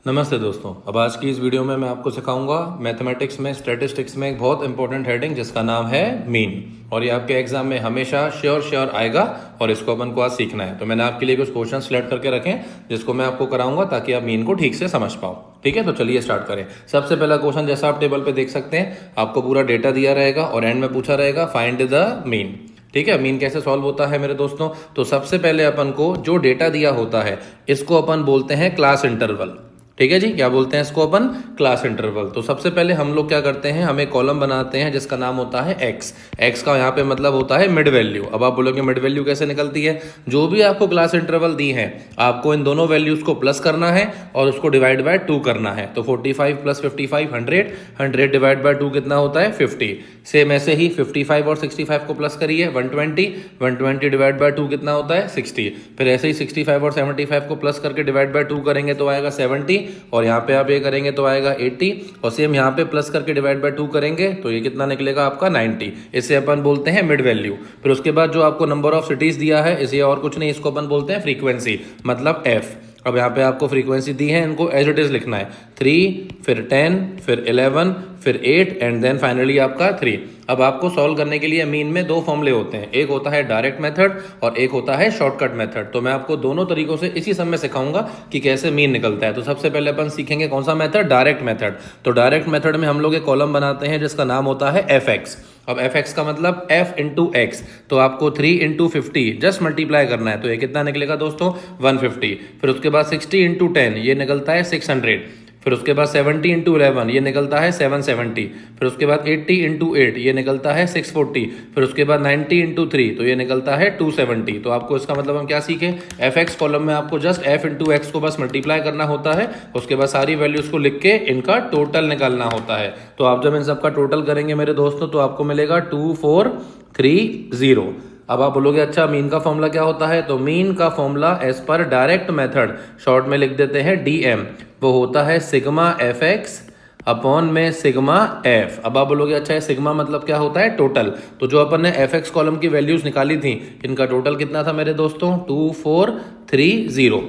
नमस्ते दोस्तों। अब आज की इस वीडियो में मैं आपको सिखाऊंगा मैथमेटिक्स में स्टैटिस्टिक्स में एक बहुत इंपॉर्टेंट हेडिंग जिसका नाम है मीन। और ये आपके एग्जाम में हमेशा श्योर आएगा और इसको अपन को आज सीखना है। तो मैंने आपके लिए कुछ क्वेश्चन सिलेक्ट करके रखे हैं जिसको मैं आपको कराऊंगा ताकि आप मीन को ठीक से समझ पाओ। ठीक है, तो चलिए स्टार्ट करें। सबसे पहला क्वेश्चन, जैसा आप टेबल पे देख सकते हैं, आपको पूरा डेटा दिया रहेगा और एंड में पूछा रहेगा फाइंड द मीन। ठीक है, मीन कैसे सॉल्व होता है मेरे दोस्तों? तो सबसे पहले अपन को जो डेटा दिया होता है इसको अपन बोलते हैं क्लास इंटरवल। ठीक है जी, क्या बोलते हैं इसको अपन? Class interval. तो सबसे पहले हम लोग क्या करते हैं, हम एक कॉलम बनाते हैं जिसका नाम होता है एक्स। एक्स का यहाँ पे मतलब होता है मिड वैल्यू। अब आप बोलोगे मिड वैल्यू कैसे निकलती है? जो भी आपको क्लास इंटरवल दी है आपको इन दोनों वैल्यूज को प्लस करना है और उसको डिवाइड बाय 2 करना है। तो 45 प्लस 55 100, 100 डिवाइड बाय 2 कितना होता है? 50। सेम ऐसे ही 55 और 65 को प्लस करिए 120, 120 डिवाइड बाय 2 कितना होता है? 60। फिर ऐसे ही 65 और 75 को प्लस करके डिवाइड बाय 2 करेंगे तो आएगा 70, और यहाँ पे आप ये करेंगे तो आएगा 80, और सेम यहाँ पे प्लस करके डिवाइड बाय 2 करेंगे तो ये कितना निकलेगा आपका? 90। इसे अपन बोलते हैं मिड वैल्यू। फिर उसके बाद जो आपको नंबर ऑफ सिटीज दिया है इसे और कुछ नहीं, इसको अपन बोलते हैं फ्रीक्वेंसी, मतलब एफ। अब यहाँ पे आपको फ्रीक्वेंसी दी है, इनको एज इट इज लिखना है। 3, फिर 10, फिर 11, फिर 8 एंड देन फाइनली आपका 3। अब आपको सॉल्व करने के लिए मीन में 2 फॉर्मूले होते हैं, एक होता है डायरेक्ट मेथड और एक होता है शॉर्टकट मेथड। तो मैं आपको दोनों तरीकों से इसी समय सिखाऊंगा कि कैसे मीन निकलता है। तो सबसे पहले अपन सीखेंगे कौन सा मेथड? Direct method. तो डायरेक्ट मेथड में हम लोग एक कॉलम बनाते हैं जिसका नाम होता है एफ एक्स। अब एफ एक्स का मतलब f इंटू एक्स, तो आपको 3 इंटू 50 जस्ट मल्टीप्लाई करना है। तो ये कितना निकलेगा दोस्तों? 150। फिर उसके बाद 60 इंटू 10 ये निकलता है 600। फिर उसके बाद 70 इंटू 11 ये निकलता है 770। फिर उसके बाद 80 इंटू 8 ये निकलता है 640। फिर उसके बाद 90 इंटू 3 तो ये निकलता है 270। तो आपको इसका मतलब हम क्या सीखे? एफ एक्स कॉलम में आपको जस्ट f इंटू एक्स को बस मल्टीप्लाई करना होता है, उसके बाद सारी वैल्यूज को लिख के इनका टोटल निकालना होता है। तो आप जब इन सबका टोटल करेंगे मेरे दोस्तों तो आपको मिलेगा 2430। अब आप बोलोगे अच्छा मीन का फॉर्मूला क्या होता है? तो मीन का फॉर्मूला एज पर डायरेक्ट मेथड शॉर्ट में लिख देते हैं डीएम, वो होता है सिग्मा एफ एक्स अपॉन में सिग्मा एफ। अब आप बोलोगे अच्छा है सिग्मा मतलब क्या होता है? टोटल। तो जो अपन ने एफ एक्स कॉलम की वैल्यूज निकाली थी इनका टोटल कितना था मेरे दोस्तों? 2430।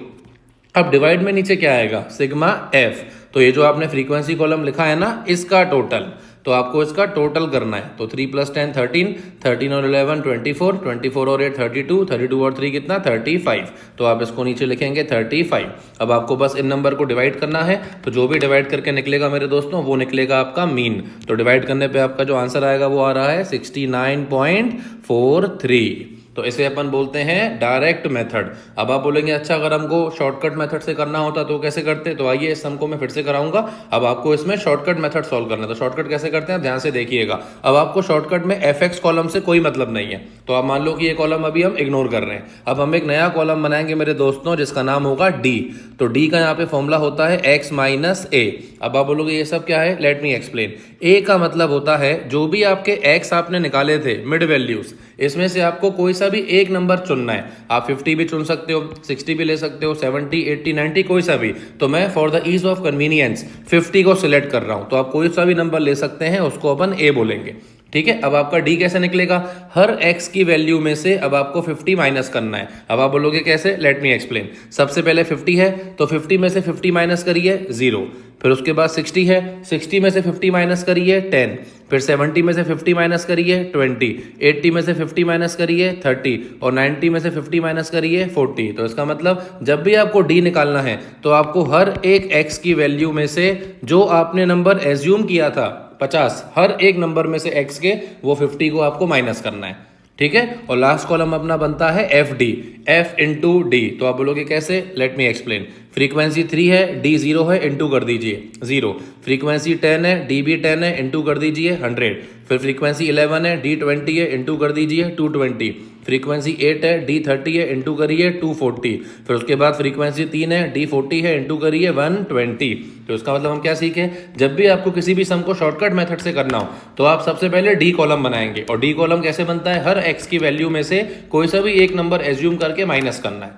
अब डिवाइड में नीचे क्या आएगा? Sigma F. तो ये जो आपने फ्रीक्वेंसी कॉलम लिखा है ना इसका टोटल, तो आपको इसका टोटल करना है। तो 3 + 10 13, 13 और 11 24, 24 और 8 32, 32 और 3 कितना? 35। तो आप इसको नीचे लिखेंगे 35। अब आपको बस इन नंबर को डिवाइड करना है, तो जो भी डिवाइड करके निकलेगा मेरे दोस्तों वो निकलेगा आपका मीन। तो डिवाइड करने पे आपका जो आंसर आएगा वो आ रहा है 69.43। तो इसे अपन बोलते हैं डायरेक्ट मेथड। अब आप बोलेंगे अच्छा अगर हमको शॉर्टकट मेथड से करना होता तो कैसे करते? तो आइए इस सम को मैं फिर से कराऊंगा। अब आपको इसमें शॉर्टकट मेथड सॉल्व करना है। तो शॉर्टकट कैसे करते हैं ध्यान से देखिएगा। अब आपको शॉर्टकट में एफ एक्स कॉलम से कोई मतलब नहीं है, तो आप मान लो कि ये कॉलम अभी हम इग्नोर कर रहे हैं। अब हम एक नया कॉलम बनाएंगे मेरे दोस्तों जिसका नाम होगा डी। तो डी का यहाँ पे फॉर्मूला होता है एक्स माइनस ए। अब आप बोलोगे ये सब क्या है? Let me explain. ए का मतलब होता है जो भी आपके एक्स आपने निकाले थे मिड वैल्यूज, इसमें से आपको कोई सा भी एक नंबर चुनना है। आप 50 भी चुन सकते हो, 60 भी ले सकते हो, 70 80 90 कोई सा भी। तो मैं for the ease of convenience 50 को सिलेक्ट कर रहा हूं, तो आप कोई सा भी नंबर ले सकते हैं, उसको अपन ए बोलेंगे। ठीक है, अब आपका डी कैसे निकलेगा? हर एक्स की वैल्यू में से अब आपको 50 माइनस करना है। अब आप बोलोगे कैसे? Let me explain. सबसे पहले 50 है तो 50 में से 50 माइनस करिए 0। फिर उसके बाद 60 है, 60 में से 50 माइनस करिए 10। फिर 70 में से 50 माइनस करिए 20, 80 में से 50 माइनस करिए 30 और 90 में से 50 माइनस करिए 40। तो इसका मतलब जब भी आपको डी निकालना है तो आपको हर एक एक्स की वैल्यू में से जो आपने नंबर एज्यूम किया था 50, हर एक नंबर में से एक्स के वो 50 को आपको माइनस करना है। ठीक है, और लास्ट कॉलम अपना बनता है F D, F into D. तो आप बोलोगे कैसे? Let me explain. फ्रीक्वेंसी 3 है, डी 0 है, इंटू कर दीजिए 0। फ्रीक्वेंसी 10 है, डी भी 10 है, इंटू कर दीजिए 100। फिर फ्रीक्वेंसी 11 है, डी 20 है, इंटू कर दीजिए 220। फ्रीक्वेंसी 8 है, डी 30 है, इंटू करिए 240। फिर उसके बाद फ्रीक्वेंसी 3 है, डी 40 है, इंटू करिए 120। तो इसका मतलब हम क्या सीखे? जब भी आपको किसी भी सम को शॉर्टकट मेथड से करना हो तो आप सबसे पहले डी कॉलम बनाएंगे। और डी कॉलम कैसे बनता है? हर एक्स की वैल्यू में से कोई सा भी एक नंबर एज्यूम करके माइनस करना है।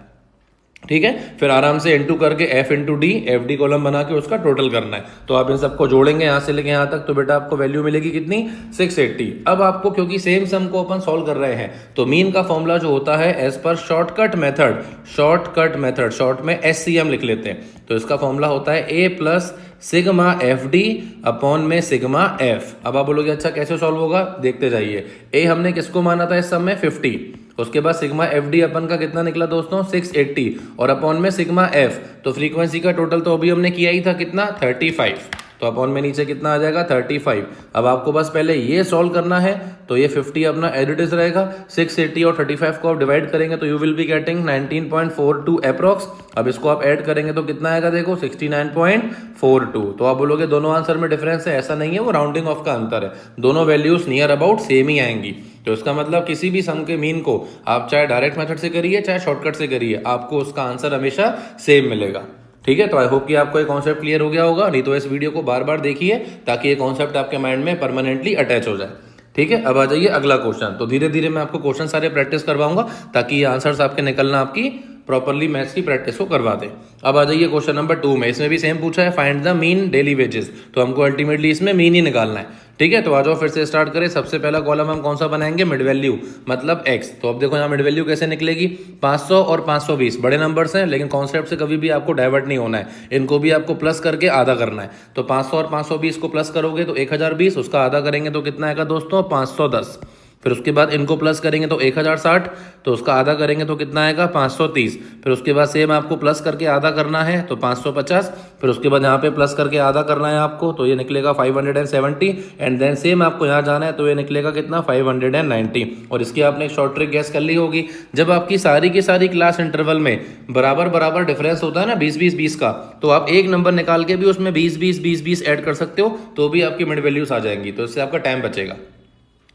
ठीक है। फिर आराम से इनटू करके F into D, F D column बना के उसका टोटल करना है। तो आप इन सबको जोड़ेंगे यहां से लेके यहां तक, तो बेटा आपको वैल्यू मिलेगी कितनी, 680। अब आपको क्योंकि सेम सम को अपन सॉल्व कर रहे हैं तो मीन का फॉर्मूला जो होता है एज पर शॉर्टकट मेथड, शॉर्ट में SCM लिख लेते हैं। तो इसका फॉर्मूला होता है A plus sigma F D upon में सिग्मा एफ। अब आप बोलोगे अच्छा कैसे सॉल्व होगा, देखते जाइए। ए हमने किसको माना था इस सम में, 50। उसके बाद सिग्मा एफ डी अपन का कितना निकला दोस्तों, 680, और अपॉन में सिग्मा एफ। तो फ्रीक्वेंसी का टोटल तो अभी हमने किया ही था कितना, 35। तो अपॉन में नीचे कितना आ जाएगा, 35। अब आपको बस पहले ये सॉल्व करना है। तो ये 50 अपना एज इट इज रहेगा, 680 और 35 को आप डिवाइड करेंगे तो you will be getting 19.42 approx. अब इसको आप ऐड करेंगे तो कितना आएगा, देखो 69.42। तो आप बोलोगे दोनों आंसर में डिफरेंस है, ऐसा नहीं है, वो राउंडिंग ऑफ का अंतर है। दोनों वैल्यूज नियर अबाउट सेम ही आएंगी। तो इसका मतलब किसी भी सम के मीन को आप चाहे डायरेक्ट मेथड से करिए चाहे शॉर्टकट से करिए, आपको उसका आंसर हमेशा सेम मिलेगा। ठीक है। तो आई होप कि आपको ये कॉन्सेप्ट क्लियर हो गया होगा, नहीं तो इस वीडियो को बार बार देखिए ताकि ये कॉन्सेप्ट आपके माइंड में परमानेंटली अटैच हो जाए। ठीक है। अब आ जाइए अगला क्वेश्चन। तो धीरे धीरे मैं आपको क्वेश्चन सारे प्रैक्टिस करवाऊंगा ताकि ये आंसर्स आपके निकलना आपकी प्रॉपरली मैथ्स की प्रैक्टिस को करवा दे। अब आ जाइए क्वेश्चन नंबर 2 में, इसमें भी सेम पूछा है, find the mean daily wages. तो हमको अल्टीमेटली इसमें मीन ही निकालना है। ठीक है। तो आ जाओ फिर से स्टार्ट करें। सबसे पहला कॉलम हम कौन सा बनाएंगे, मिड वैल्यू मतलब x। तो अब देखो यहाँ मिड वैल्यू कैसे निकलेगी, 500 और 520 बड़े नंबर्स हैं, लेकिन कॉन्सेप्ट से कभी भी आपको डाइवर्ट नहीं होना है, इनको भी आपको प्लस करके आधा करना है। तो 500 और 520 को प्लस करोगे तो 1020, उसका आधा करेंगे तो कितना आएगा दोस्तों, 510। फिर उसके बाद इनको प्लस करेंगे तो 1060, तो उसका आधा करेंगे तो कितना आएगा, 530। फिर उसके बाद सेम आपको प्लस करके आधा करना है तो 550। फिर उसके बाद यहाँ पे प्लस करके आधा करना है आपको, तो ये निकलेगा 570। एंड देन सेम आपको यहाँ जाना है तो ये निकलेगा कितना, 590। और इसकी आपने एक शॉर्ट ट्रिक गैस कर ली होगी, जब आपकी सारी की सारी क्लास इंटरवल में बराबर बराबर डिफरेंस होता है ना 20-20-20 का, तो आप एक नंबर निकाल के भी उसमें 20-20-20-20 ऐड कर सकते हो, तो भी आपकी मिड वैल्यूज आ जाएंगी। तो इससे आपका टाइम बचेगा।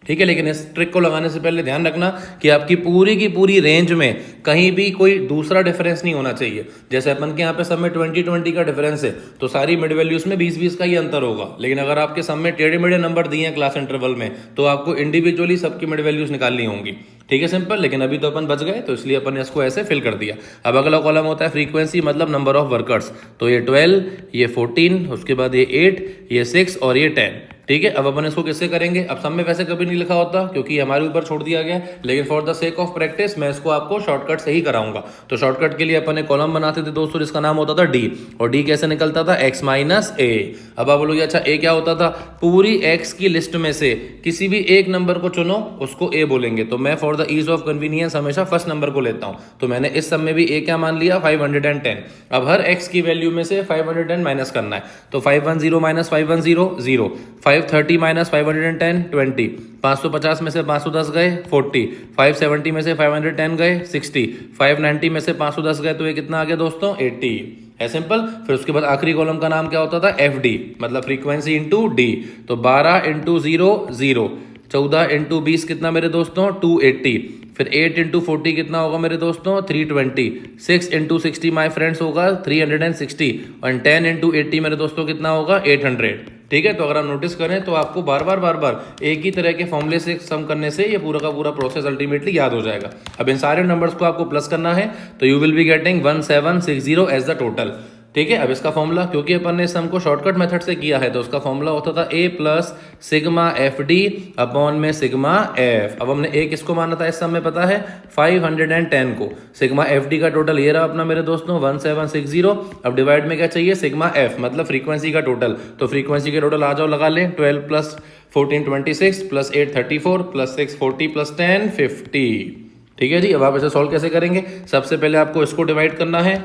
ठीक है। लेकिन इस ट्रिक को लगाने से पहले ध्यान रखना कि आपकी पूरी की पूरी रेंज में कहीं भी कोई दूसरा डिफरेंस नहीं होना चाहिए। जैसे अपन के यहाँ पे सब में 20-20 का डिफरेंस है तो सारी मिड वैल्यूज में 20-20 का ही अंतर होगा। लेकिन अगर आपके सब में टेढ़े मेढ़े नंबर दिए हैं क्लास इंटरवल में तो आपको इंडिविजुअली सबकी मिड वैल्यूज निकालनी होंगी। ठीक है, सिंपल। लेकिन अभी तो अपन बच गए तो इसलिए अपन इसको ऐसे फिल कर दिया। अब अगला कॉलम होता है फ्रीक्वेंसी मतलब नंबर ऑफ वर्कर्स। तो ये 12, ये 14, उसके बाद ये 8, ये 6 और ये 10। ठीक है। अब अपन इसको किससे करेंगे, अब सब में वैसे कभी नहीं लिखा होता क्योंकि हमारे ऊपर छोड़ दिया गया, लेकिन for the sake of practice मैं इसको आपको शॉर्टकट से ही कराऊंगा। तो शॉर्टकट के लिए अपन एक कॉलम बनाते थे दोस्तों जिसका नाम होता था डी, और डी कैसे निकलता था, x माइनस ए। अब आप बोलोगे अच्छा ए क्या होता था, पूरी x की लिस्ट में से किसी भी एक नंबर को चुनो उसको ए बोलेंगे। तो मैं for the ease of convenience हमेशा फर्स्ट नंबर को लेता हूं, तो मैंने इस सब में भी ए क्या मान लिया, 510। अब हर x की वैल्यू में से 510 माइनस करना है। तो 510 माइनस 510 0, 530 माइनस 510 20, 550 में से 510 गए 40, 570 में से 510 गए 60, 590 में से 510 गए तो ये कितना आ गया दोस्तों, 80 है। सिंपल। फिर उसके बाद आखिरी कॉलम का नाम क्या होता था, एफ डी मतलब फ्रीक्वेंसी इंटू डी। तो 12 इंटू 0 0, 14 इंटू 20 कितना मेरे दोस्तों, 280। फिर 8 इंटू 40 कितना होगा मेरे दोस्तों, 320। 6 इंटू 60 माई फ्रेंड्स होगा 360, और 10 इंटू 80 मेरे दोस्तों कितना होगा, 800। ठीक है। तो अगर आप नोटिस करें तो आपको बार बार एक ही तरह के फॉर्मूले से सम करने से ये पूरा का पूरा प्रोसेस अल्टीमेटली याद हो जाएगा। अब इन सारे नंबर्स को आपको प्लस करना है तो you will be getting 1760 as the total. ठीक है। अब इसका फॉर्मूला क्योंकि अपन ने सम को शॉर्टकट मेथड से किया है तो उसका फॉर्मूला होता था a plus sigma F D upon में सिग्मा एफ। अब हमने a किसको माना था इस सम में पता है, 510 को। सिग्मा एफ डी का टोटल ये रहा अपना मेरे दोस्तों 1760। अब डिवाइड में क्या चाहिए, सिग्मा एफ मतलब फ्रीक्वेंसी का टोटल। तो फ्रीक्वेंसी के टोटल आ जाओ लगा ले, 12 प्लस 14 26 प्लस 8 34 प्लस 6 40 प्लस 10 50। ठीक है जी। अब आप इसे सॉल्व कैसे करेंगे, सबसे पहले आपको इसको डिवाइड करना है,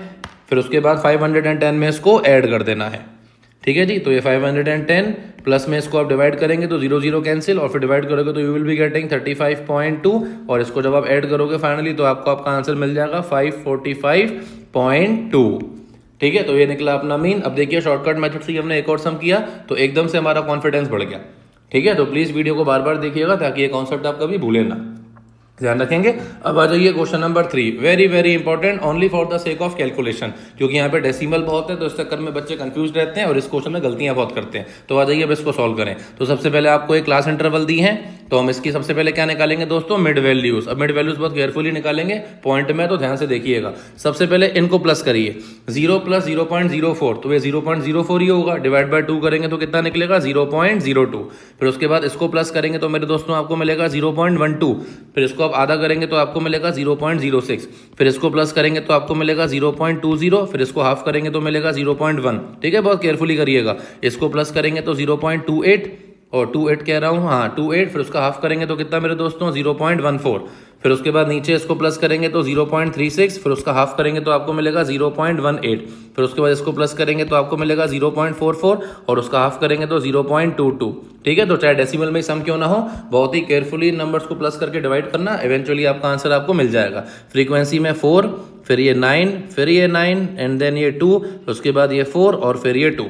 फिर उसके बाद 510 में इसको ऐड कर देना है। ठीक है जी। तो ये 510 प्लस में इसको आप डिवाइड करेंगे तो 0 0 कैंसिल, और फिर डिवाइड करोगे तो यू विल बी गेटिंग 35.2, और इसको जब आप ऐड करोगे फाइनली तो आपको आपका आंसर मिल जाएगा 545.2। ठीक है। तो ये निकला अपना मीन। अब देखिए शॉर्टकट मेथड से हमने एक और सम किया तो एकदम से हमारा कॉन्फिडेंस बढ़ गया। ठीक है। तो प्लीज वीडियो को बार बार देखिएगा ताकि ये कॉन्सेप्ट आप कभी भूले ना, ध्यान रखेंगे। अब आ जाइए question number 3, very very important only for the sake of calculation, क्योंकि यहाँ पे डेसिमल बहुत है तो इस चक्कर में बच्चे कंफ्यूज रहते हैं और इस क्वेश्चन में गलतियां बहुत करते हैं। तो आ जाइए अब इसको सॉल्व करें। तो सबसे पहले आपको एक क्लास इंटरवल दी है तो हम इसकी सबसे पहले क्या निकालेंगे दोस्तों, मिड वैल्यूज। अब मिड वैल्यूज बहुत केयरफुली निकालेंगे पॉइंट में, तो ध्यान से देखिएगा। सबसे पहले इनको प्लस करिए, 0 प्लस 0.04, तो ये 0.04 ही होगा। डिवाइड बाय 2 करेंगे तो कितना निकलेगा, 0.02। फिर उसके बाद इसको प्लस करेंगे तो मेरे दोस्तों आपको मिलेगा 0.12। फिर इसको आप आधा करेंगे तो आपको मिलेगा 0.06। फिर इसको प्लस करेंगे तो आपको मिलेगा 0.20। फिर इसको हाफ करेंगे तो मिलेगा 0.1। ठीक है, बहुत केयरफुली करिएगा। इसको प्लस करेंगे तो 0.28, और 28 कह रहा हूँ, हाँ 28। फिर उसका हाफ करेंगे तो कितना मेरे दोस्तों, 0.14। फिर उसके बाद नीचे इसको प्लस करेंगे तो 0.36। फिर उसका हाफ करेंगे तो आपको मिलेगा 0.18। फिर उसके बाद इसको प्लस करेंगे तो आपको मिलेगा 0.44, और उसका हाफ करेंगे तो 0.22। ठीक है, तो चाहे डेसिमल में सम क्यों ना हो, बहुत ही केयरफुली नंबर्स को प्लस करके डिवाइड करना, इवेंचुअली आपका आंसर आपको मिल जाएगा। फ्रीक्वेंसी में 4, फिर ये 9, फिर ये 9, एंड देन ये 2, उसके बाद ये 4, और फिर ये 2।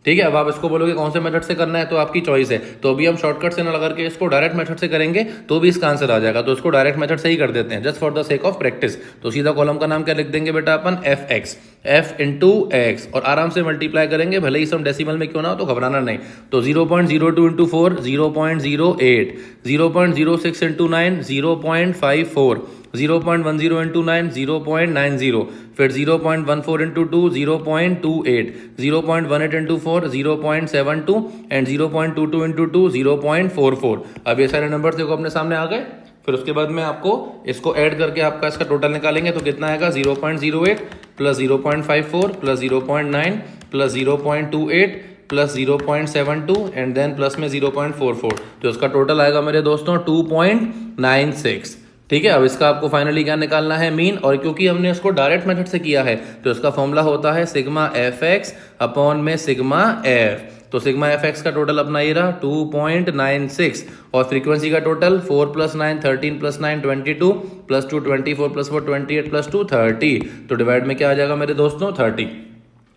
ठीक है, अब आप इसको बोलोगे कौन से मेथड से करना है, तो आपकी चॉइस है। तो अभी हम शॉर्टकट से ना लगा के इसको डायरेक्ट मेथड से करेंगे तो भी इसका आंसर आ जाएगा, तो इसको डायरेक्ट मेथड से ही कर देते हैं, just for the sake of practice. तो सीधा कॉलम का नाम क्या लिख देंगे बेटा अपन, fx, f इंटू एक्स, और आराम से मल्टीप्लाई करेंगे, भले ही सम डेसिमल में क्यों ना हो, तो घबराना नहीं। तो 0.02 इंटू 4 0.08, 0.06 इंटू 9 0.54, 0.10 इंटू 9 0.90, फिर 0.14 इंटू 2 0.28, 0.18 इंटू 4 0.72, एंड 0.22 इंटू 2 0.44। अब ये सारे नंबर देखो अपने सामने आ गए। फिर उसके बाद में आपको इसको ऐड करके आपका इसका टोटल निकालेंगे तो कितना आएगा, 0.08 plus 0.54 plus 0.9 plus 0.28 plus 0.72, and then plus में 0.44, तो इसका टोटल आएगा मेरे दोस्तों 2.96। ठीक है, अब इसका आपको फाइनली क्या निकालना है, मीन। और क्योंकि हमने इसको डायरेक्ट मेथड से किया है तो इसका फॉर्मूला होता है सिग्मा एफ एक्स अपॉन में सिग्मा एफ। तो सिग्मा एफ एक्स का टोटल अपना ये रहा 2.96, और फ्रीक्वेंसी का total 4 plus 9 13 plus 9 22 plus 2 24 plus 4 28 plus 2 30। तो डिवाइड में क्या आ जाएगा मेरे दोस्तों, 30।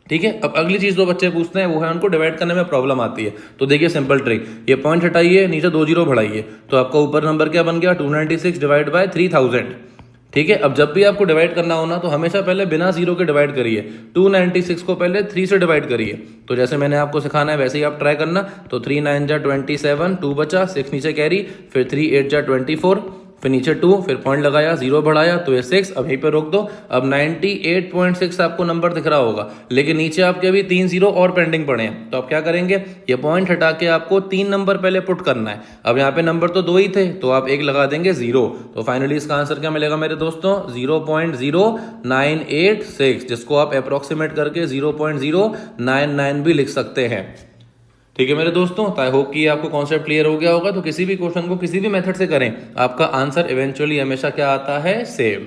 ठीक है, अब अगली चीज जो बच्चे पूछते हैं वो है उनको डिवाइड करने में प्रॉब्लम आती है। तो देखिए सिंपल ट्रिक, ये पॉइंट हटाइए, नीचे 2 जीरो बढ़ाइए, तो आपका ऊपर नंबर क्या बन गया, 296 डिवाइड बाय 3000। ठीक है, अब जब भी आपको डिवाइड करना हो ना तो हमेशा पहले बिना जीरो के डिवाइड करिए। 296 को पहले 3 से डिवाइड करिए। तो जैसे मैंने आपको सिखाना है वैसे ही आप ट्राई करना। तो 3 9 जा 27, 2 बचा, 6 नीचे कैरी, फिर 3 8 जा 24, फिर नीचे 2, फिर पॉइंट लगाया, 0 बढ़ाया तो ये 6, अब यहीं पे रोक दो। अब 98.6 आपको नंबर दिख रहा होगा, लेकिन नीचे आपके अभी 3 जीरो और पेंडिंग पड़े हैं। तो आप क्या करेंगे, ये पॉइंट हटा के आपको 3 नंबर पहले पुट करना है। अब यहाँ पे नंबर तो 2 ही थे तो आप 1 लगा देंगे 0। तो फाइनली इसका आंसर क्या मिलेगा मेरे दोस्तों, 0.0986, जिसको आप अप्रोक्सीमेट करके 0.099 भी लिख सकते हैं। ठीक है मेरे दोस्तों, आई होप कि आपको कॉन्सेप्ट क्लियर हो गया होगा। तो किसी भी क्वेश्चन को किसी भी मेथड से करें, आपका आंसर इवेंचुअली हमेशा क्या आता है, सेम।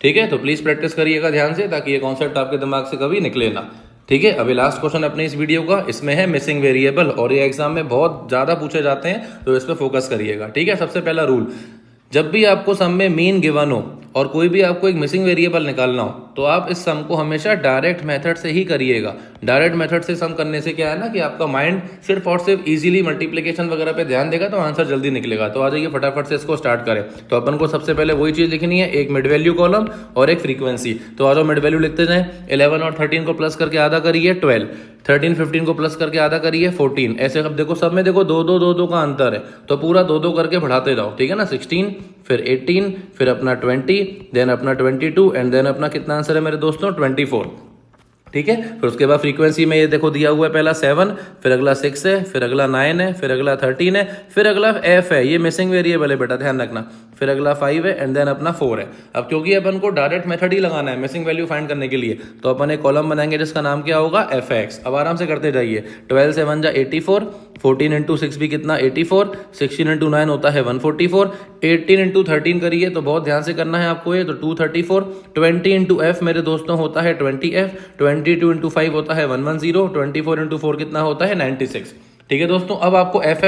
ठीक है, तो प्लीज प्रैक्टिस करिएगा ध्यान से, ताकि ये कॉन्सेप्ट आपके दिमाग से कभी निकले ना। ठीक है, अभी लास्ट क्वेश्चन अपने इस वीडियो का, इसमें है मिसिंग वेरिएबल, और ये एग्जाम में बहुत ज्यादा पूछे जाते हैं, तो इस पर फोकस करिएगा। ठीक है, सबसे पहला रूल, जब भी आपको सम में मीन गिवन हो और कोई भी आपको एक मिसिंग वेरिएबल निकालना हो तो आप इस सम को हमेशा डायरेक्ट मेथड से ही करिएगा। डायरेक्ट मेथड से सम करने से क्या है ना कि आपका माइंड सिर्फ और सिर्फ इजीली मल्टीप्लिकेशन वगैरह पे ध्यान देगा, तो आंसर जल्दी निकलेगा। तो आ जाइए फटाफट से इसको स्टार्ट करें। तो अपन को सबसे पहले वही चीज लिखनी है, एक मिड वैल्यू कॉलम और एक फ्रीक्वेंसी। तो आ जाओ मिड वैल्यू लिखते जाएं। 11 और 13 को प्लस करके आधा करिए 12, 13 15 को प्लस करके आधा करिए 14। ऐसे अब देखो सब में देखो 2 2 2 2 का अंतर है, तो पूरा 2 2 करके बढ़ाते जाओ। ठीक है ना, 16, फिर 18, फिर अपना 20, देन अपना 22, एंड देन अपना कितना आंसर है मेरे दोस्तों, 24। ठीक है, फिर उसके बाद फ्रीक्वेंसी में ये देखो दिया हुआ है पहला 7, फिर अगला 6 है, फिर अगला 9 है, फिर अगला 13 है, फिर अगला एफ है, ये मिसिंग वेरिएबल है बेटा ध्यान रखना, फिर अगला 5 है, एंड देन अपना 4 है। अब क्योंकि अपन को डायरेक्ट मेथड ही लगाना है मिसिंग वैल्यू फाइंड करने के लिए, तो अपन एक कॉलम बनाएंगे जिसका नाम क्या होगा, एफ एक्स। अब आराम से करते जाइए। 12 से 1 जा 84, 14 इंटू 6 भी कितना 84, 16 इंटू 9 होता है 144, 18 इंटू 13 करिए तो बहुत ध्यान से करना है आपको ये, तो 234, 20 इंटू एफ मेरे दोस्तों होता है 20f, 22 इंटू 5 होता है 110, 24 इंटू 4 कितना होता है 96। ठीक है दोस्तों, अब आपको एफ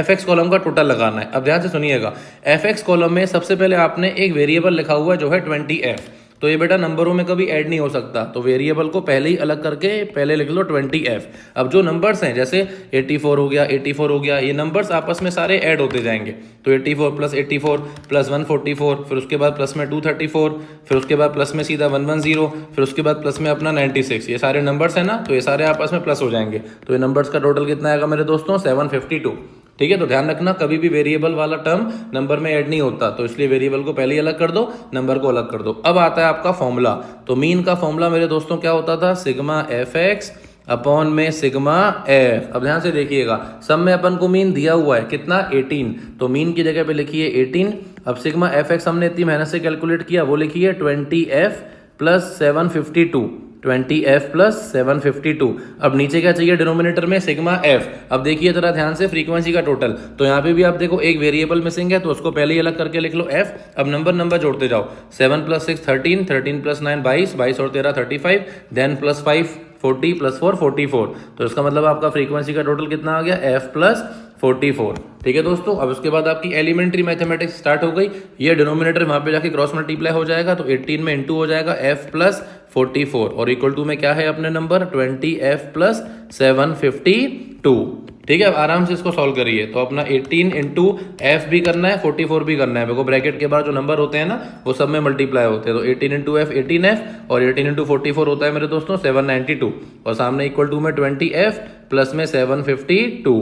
एक्स कॉलम का टोटल लगाना है। अब ध्यान से सुनिएगा, एफ एक्स कॉलम में सबसे पहले आपने एक वेरिएबल लिखा हुआ है जो है 20f, तो ये बेटा नंबरों में कभी ऐड नहीं हो सकता, तो वेरिएबल को पहले ही अलग करके पहले लिख लो 20f। अब जो नंबर्स हैं जैसे 84 हो गया, 84 हो गया, ये नंबर्स आपस में सारे ऐड होते जाएंगे। तो 84 प्लस 84 प्लस 144, फिर उसके बाद प्लस में 234, फिर उसके बाद प्लस में सीधा 110, फिर उसके बाद प्लस में अपना 96। ये सारे नंबर्स है ना, तो ये सारे आपस में प्लस हो जाएंगे। तो ये नंबर्स का टोटल कितना आएगा मेरे दोस्तों, 752। ठीक है, तो ध्यान रखना कभी भी वेरिएबल वाला टर्म नंबर में ऐड नहीं होता, तो इसलिए वेरिएबल को पहले ही अलग कर दो, नंबर को अलग कर दो। अब आता है आपका फॉर्मूला। तो मीन का फॉर्मूला मेरे दोस्तों क्या होता था, सिग्मा एफ एक्स अपॉन में सिग्मा एफ। अब ध्यान से देखिएगा, सब में अपन को मीन दिया हुआ है कितना, 18, तो मीन की जगह पे लिखिए 18। अब सिग्मा एफ एक्स हमने इतनी मेहनत से कैलकुलेट किया, वो लिखिए 20f प्लस 752, 20f प्लस 752। अब नीचे क्या चाहिए डिनोमिनेटर में, सिग्मा एफ। अब देखिए जरा ध्यान से फ्रीक्वेंसी का टोटल, तो यहाँ पे भी आप देखो एक वेरिएबल मिसिंग है, तो उसको पहले ही अलग करके लिख लो एफ। अब नंबर जोड़ते जाओ, 7 प्लस 6 13, 13 प्लस 9 22, 22 और 13 35, देन प्लस 5 40 प्लस 4 44। तो इसका मतलब आपका फ्रीक्वेंसी का टोटल कितना आ गया, एफ प्लस 44। ठीक है दोस्तों, अब उसके बाद आपकी एलिमेंट्री मैथमेटिक्स स्टार्ट हो गई। ये डिनोमिनेटर वहां पे जाके क्रॉस मल्टीप्लाई हो जाएगा, तो 18 में इंटू हो जाएगा एफ प्लस 44 और इक्वल टू में क्या है अपने नंबर 20f प्लस 752। ठीक है, अब आराम से इसको सॉल्व करिए। तो अपना 18 इंटू एफ भी करना है, 44 भी करना है। देखो ब्रैकेट के बाद जो नंबर होते हैं ना वो सब में मल्टीप्लाई होते हैं, तो 18 इंटू एफ 18f और 18 इंटू 44 होता है मेरे दोस्तों 792 और सामने इक्वल टू में 20f प्लस में 752।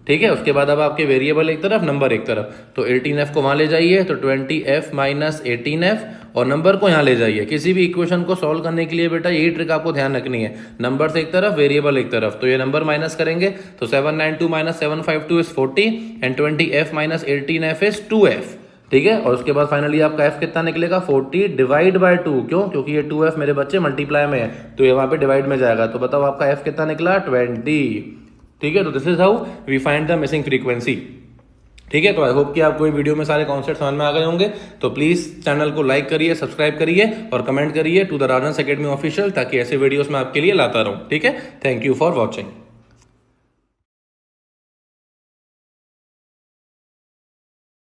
ठीक है, उसके बाद अब आपके वेरिएबल एक तरफ नंबर एक तरफ, तो 18f को वहां ले जाइए, तो 20f माइनस 18f और नंबर को यहाँ ले जाइए। किसी भी इक्वेशन को सॉल्व करने के लिए बेटा यही ट्रिक आपको ध्यान रखनी है, नंबर एक तरफ वेरिएबल एक तरफ। तो ये नंबर माइनस करेंगे तो 792 minus 752 is 40 and 20f minus 18f is 2f। ठीक है, और उसके बाद फाइनली आपका f कितना निकलेगा 40 डिवाइड बाय 2। क्यों, क्योंकि ये 2f मेरे बच्चे मल्टीप्लाई में है, तो ये वहां पे डिवाइड में जाएगा। तो बताओ आपका f कितना निकला 20। ठीक है, तो this is how we find the missing frequency. ठीक है, तो आई होप कि आपको ये वीडियो में सारे कॉन्सेप्ट समझ में आ गए होंगे। तो प्लीज चैनल को लाइक करिए, सब्सक्राइब करिए और कमेंट करिए to the Rajhans Academy Official, ताकि ऐसे वीडियोस मैं आपके लिए लाता रहूं। ठीक है, थैंक यू फॉर वॉचिंग।